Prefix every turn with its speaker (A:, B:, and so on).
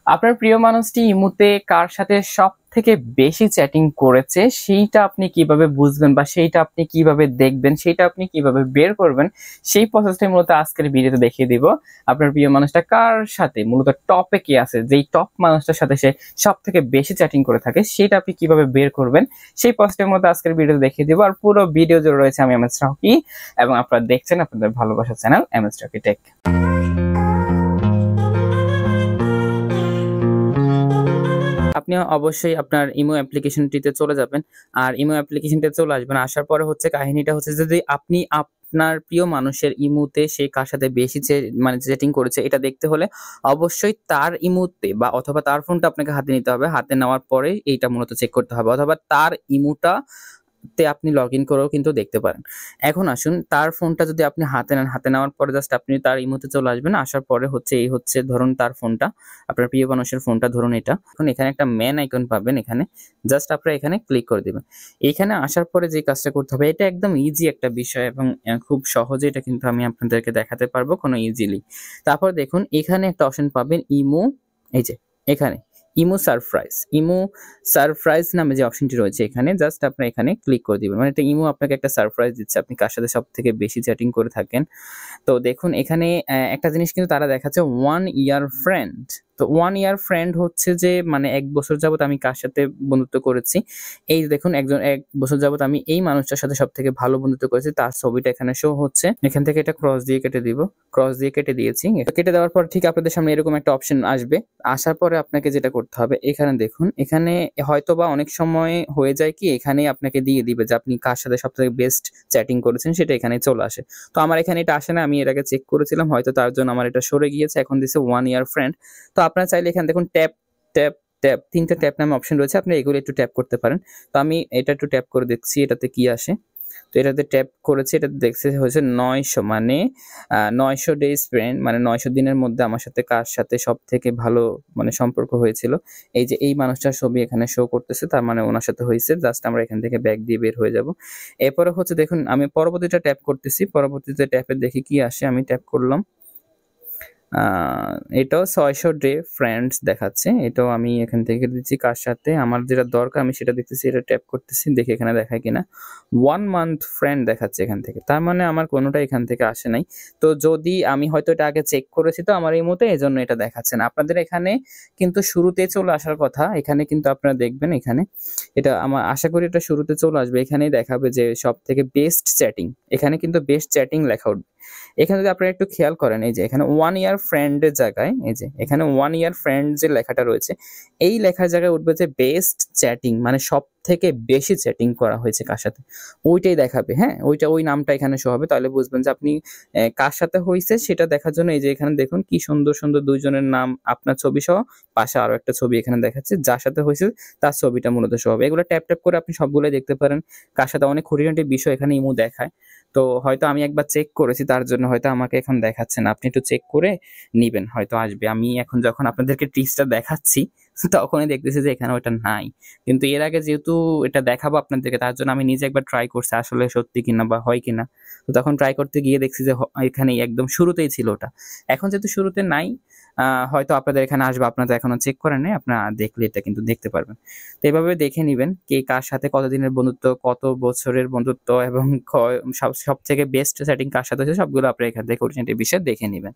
A: আপনার প্রিয় মানুষটি ইমুতে কার সাথে সবথেকে বেশি চ্যাটিং করেছে সেইটা আপনি কিভাবে বুঝবেন বা সেইটা আপনি কিভাবে দেখবেন, সেইটা আপনি কিভাবে বের করবেন, সেই প্রসেসটাই মূলত আজকের ভিডিওতে দেখিয়ে দিব। আপনার প্রিয় মানুষটা কার সাথে মূলত টপে কি আছে, যেই টপ মানুষটার সাথে সে সবথেকে বেশি চ্যাটিং করে থাকে, সেটা আপনি কিভাবে বের করবেন সেই প্রসেসটার মধ্যে আজকের ভিডিওতে দেখিয়ে দিব। আর পুরো ভিডিও জুড়ে রয়েছে আমি এমএস রকি, এবং আপনারা দেখছেন আপনাদের ভালোবাসার চ্যানেল এমএস রকি টেক। আপনি অবশ্যই আপনার ইমো অ্যাপ্লিকেশনটিতে চলে যাবেন, আর ইমো অ্যাপ্লিকেশনটিতে চলে আসবেন। আসার পরে হচ্ছে কাহিনীটা হচ্ছে যদি আপনি আপনার প্রিয় মানুষের ইমোতে সে কার সাথে বেশি মানে চ্যাটিং করেছে এটা দেখতে হলে অবশ্যই তার ইমোতে বা অথবা তার ফোনটা আপনাকে হাতে নিতে হবে। হাতে নেওয়ার পরে এইটা মূলত চেক করতে হবে, অথবা তার ইমোটা তে আপনি লগ ইন করেও কিন্তু দেখতে পারেন। এখন আসুন, তার ফোনটা যদি আপনি হাতে নেন, হাতে নেওয়ার পরে জাস্ট আপনি তার ইমোতে চলে আসবেন। আসার পরে হচ্ছে এই হচ্ছে ধরুন তার ফোনটা, আপনার প্রিয় মানুষের ফোনটা ধরুন এটা। এখন এখানে একটা ম্যান আইকন পাবেন, এখানে জাস্ট আপনারা এখানে ক্লিক করে দিবেন। এইখানে আসার পরে যে কাজটা করতে হবে এটা একদম ইজি একটা বিষয়, এবং খুব সহজে এটা কিন্তু আমি আপনাদেরকে দেখাতে পারবো কোনো ইজিলি। তারপর দেখুন এখানে একটা অপশন পাবেন ইমো, এই যে এখানে ইমো সারপ্রাইজ নামে যে অপশনটি রয়েছে এখানে জাস্ট আপনারা এখানে ক্লিক করে দিবেন। মানে এটা ইমো আপনাকে একটা সারপ্রাইজ দিচ্ছে, আপনি কার সাথে সবথেকে বেশি চ্যাটিং করে থাকেন। তো দেখুন এখানে একটা জিনিস কিন্তু তারা দেখাচ্ছে 1 ইয়ার ফ্রেন্ড। তো 1 ইয়ার ফ্রেন্ড হচ্ছে যে মানে 1 বছর যাবত আমি কার সাথে বন্ধুত্ব করেছি। এই দেখুন 1 বছর যাবত আমি এই মানুষটার সাথে সবথেকে ভালো বন্ধুত্ব করেছি, তার ছবিটা এখানে শো হচ্ছে। এখান থেকে এটা ক্রস দিয়ে কেটে দিব, ক্রস দিয়ে কেটে দিয়েছি। কেটে দেওয়ার পর ঠিক আপনাদের সামনে এরকম একটা অপশন আসবে। আসার পরে আপনাকে যেটা করতে হবে এখানে দেখুন, এখানে হয়তোবা অনেক সময় হয়ে যায় কি এখানেই আপনাকে দিয়ে দিবে যে আপনি কার সাথে সবথেকে বেস্ট চ্যাটিং করেছেন, সেটা এখানে চলে আসে। তো আমার এখানে এটা আসে না, আমি এর আগে চেক করেছিলাম, হয়তো তার জন্য আমার এটা সরে গিয়েছে। এখন দিছে 1 ইয়ার ফ্রেন্ড। তো আপনারা চাইলে এখানে দেখুন ট্যাপ ট্যাপ ট্যাপ, 3টা ট্যাপ নামে অপশন রয়েছে, আপনি এগুলো একটু ট্যাপ করতে পারেন। তো আমি এটা একটু ট্যাপ করে দেখছি এটাতে কি আসে। তো এটাতে ট্যাপ করেছি, এটা দেখছে হয়েছে 900, মানে 900 ডেজ ফ্রেন্ড, মানে 900 দিনের মধ্যে আমার সাথে কার সাথে সব থেকে ভালো মানে সম্পর্ক হয়েছিল। এই যে এই মানুষটার ছবি এখানে শো করতেছে, তার মানে ওনার সাথে হয়েছে। জাস্ট আমরা এখান থেকে ব্যাক দিয়ে বের হয়ে যাব। এরপরে হচ্ছে দেখুন আমি পরবর্তীটা ট্যাপ করতেছি, পরবর্তীতে ট্যাপে দেখি কি আসে। আমি ট্যাপ করলাম, এটাও 600 ডে ফ্রেন্ডস দেখাচ্ছে। এটাও আমি এখান থেকে দিচ্ছি কার সাথে আমার যেটা দরকার আমি সেটা দেখতেছি, এটা ট্যাপ করতেছি, দেখি এখানে দেখায় কিনা। 1 মান্থ ফ্রেন্ড দেখাচ্ছে এখান থেকে, তার মানে আমার কোনোটা এখান থেকে আসে নাই। তো যদি আমি হয়তো এটা আগে চেক করেছি তো আমার এই মতে এজন্য এটা দেখাচ্ছে না। আপনাদের এখানে কিন্তু শুরুতে চলে আসার কথা, এখানে কিন্তু আপনারা দেখবেন এখানে এটা আমার আশা করি এটা শুরুতে চলে আসবে। এখানেই দেখাবে যে সব থেকে বেস্ট চ্যাটিং, এখানে কিন্তু বেস্ট চ্যাটিং লেখা উঠবে। এখানে যদি আপনারা একটু খেয়াল করেন, এই যে এখানে 1 ইয়ার ফ্রেন্ডের জায়গায়, এই যে এখানে 1 ইয়ার ফ্রেন্ড যে লেখাটা রয়েছে এই লেখার জায়গায় উঠবে যে বেস্ট চ্যাটিং, মানে সব থেকে বেশি চ্যাটিং করা হয়েছে কার সাথে, ওইটাই দেখাবে। হ্যাঁ, ওই নামটা এখানে শো হবে, তাহলে বুঝবেন যে আপনি কার সাথে হয়েছে সেটা দেখার জন্য। এই যে এখানে দেখুন কি সুন্দর সুন্দর দুইজনের নাম, আপনার ছবি সহ, পাশে আরো একটা ছবি এখানে দেখাচ্ছে, যার সাথে হয়েছে তার ছবিটা মূলত শো হবে। এগুলো ট্যাপ ট্যাপ করে আপনি সবগুলোই দেখতে পারেন কার সাথে। অনেক খুঁটিনাটি বিষয় এখানে ইমো দেখায়। তো হয়তো আমি একবার চেক করেছি তার জন্য হয়তো আমাকে এখন দেখাচ্ছে না, আপনি একটু চেক করে নিবেন, হয়তো আসবে। আমি এখন যখন আপনাদেরকে টিপসটা দেখাচ্ছি তখনই দেখতেছি যে এখানে ওটা নাই, কিন্তু এর আগে যেহেতু এটা দেখাবো আপনাদেরকে তার জন্য আমি নিজে একবার ট্রাই করছি আসলে সত্যি কিনা বা হয় কিনা। তো তখন ট্রাই করতে গিয়ে দেখছি যে এখানে একদম শুরুতেই ছিল ওটা। এখন যেহেতু শুরুতে নাই, হয়তো আপনাদের এখানে আসবে, আপনারা এখনো চেক করেন নাই, আপনারা দেখলে এটা কিন্তু দেখতে পারবেন। তো এভাবে দেখে নিবেন কে কার সাথে কতদিনের বন্ধুত্ব, কত বছরের বন্ধুত্ব, এবং সব থেকে বেস্ট সেটিং কার সাথে হচ্ছে সবগুলো আপনারা এখান থেকে অরিজিনাল বিষয়ে দেখে নিবেন।